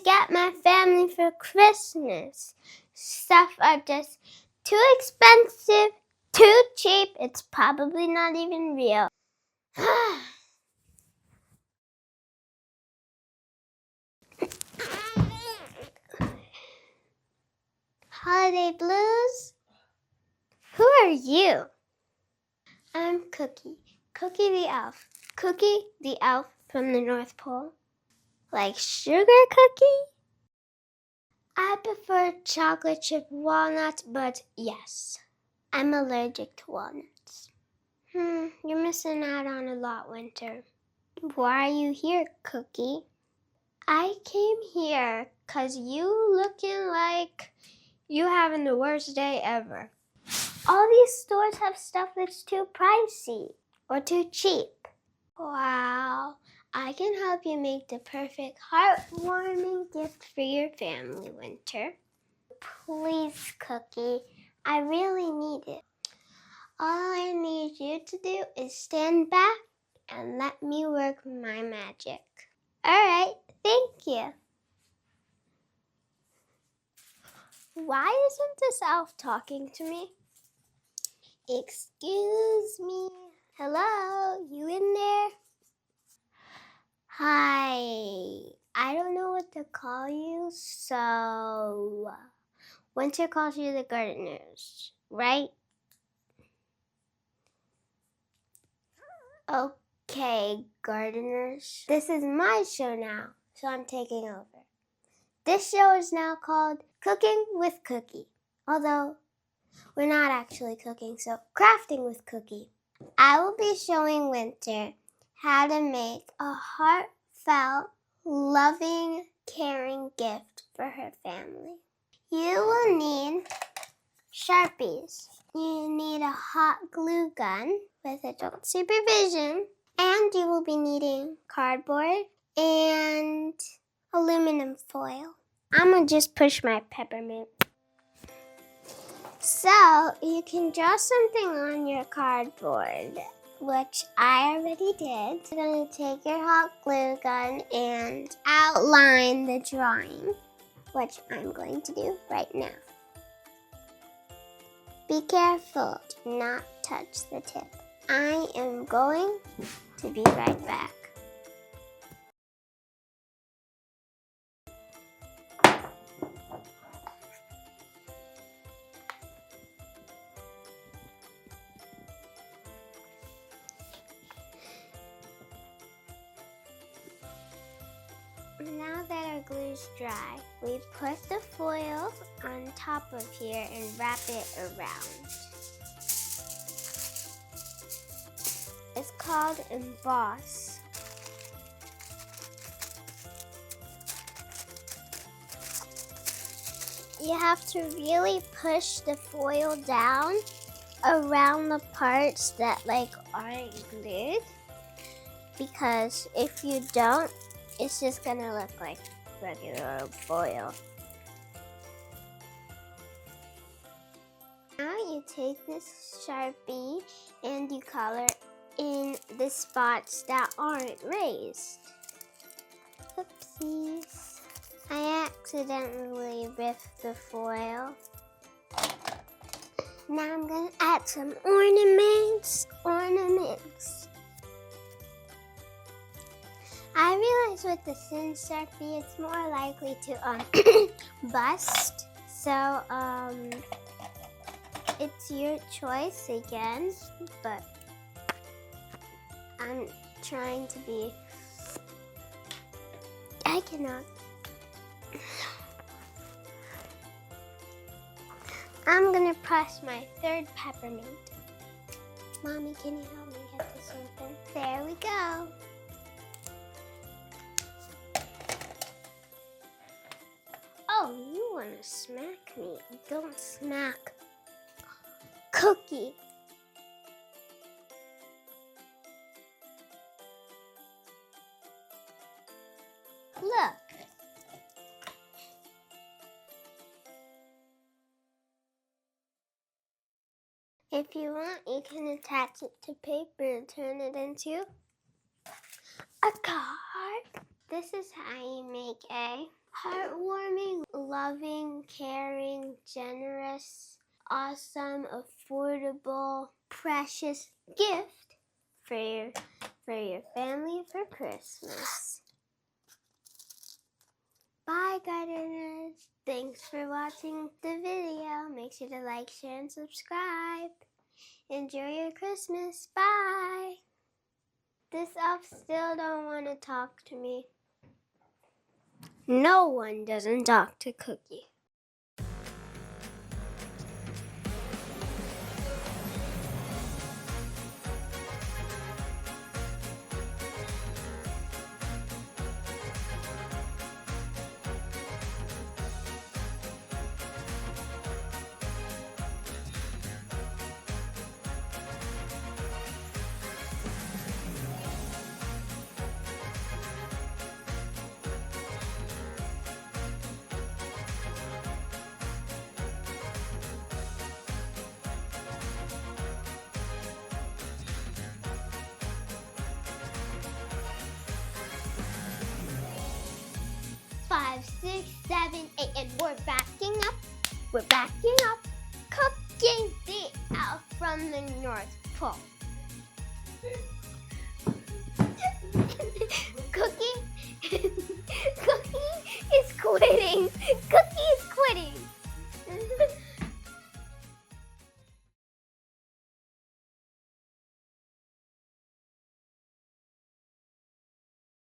get my family for Christmas? Stuff are just too expensive, too cheap. It's probably not even real. Holiday blues? Who are you? I'm Cookie. Cookie the elf. Cookie the elf from the North Pole. Like sugar cookie? I prefer chocolate chip walnuts, but yes, I'm allergic to walnuts. You're missing out on a lot, Winter. Why are you here, Cookie? I came here 'cause you looking like you having the worst day ever. All these stores have stuff that's too pricey or too cheap. Wow, I can help you make the perfect heartwarming gift for your family, Winter. Please, Cookie, I really need it. All I need you to do is stand back and let me work my magic. All right, thank you. Why isn't this elf talking to me? Excuse me. Hello, you in there? Hi. I don't know what to call you, so Winter calls you the gardeners, right? Okay, gardeners. This is my show now, so I'm taking over. This show is now called Cooking with Cookie, although we're not actually cooking, so crafting with Cookie. I will be showing Winter how to make a heartfelt, loving, caring gift for her family. You will need Sharpies. You need a hot glue gun with adult supervision, and you will be needing cardboard and aluminum foil. I'm gonna just push my peppermint. So you can draw something on your cardboard, which I already did. You're gonna take your hot glue gun and outline the drawing, which I'm going to do right now. Be careful, do not touch the tip. I am going to be right back. Now that our glue's dry, we put the foil on top of here and wrap it around. It's called Embossed. You have to really push the foil down around the parts that aren't glued, because if you don't, it's just gonna look like regular old foil. Now you take this Sharpie and you color in the spots that aren't raised. Oopsies. I accidentally ripped the foil. Now I'm gonna add some ornaments. I realize with the thin Sharpie, it's more likely to bust. So it's your choice again, but I'm trying to be. I cannot. I'm gonna press my third peppermint. Mommy, can you help me get this open? There we go. Oh, you wanna smack me? Don't smack Cookie. Look. If you want, you can attach it to paper and turn it into a card. This is how you make a Heartwarming, loving, caring, generous, awesome, affordable, precious gift for your family for Christmas. Bye, gardeners. Thanks for watching the video. Make sure to like, share, and subscribe. Enjoy your Christmas. Bye. This elf still don't want to talk to me. No one doesn't talk to Cookie. Five, 6, 7, 8, and we're backing up. We're backing up. Cookie the elf from the North Pole. Cookie is quitting.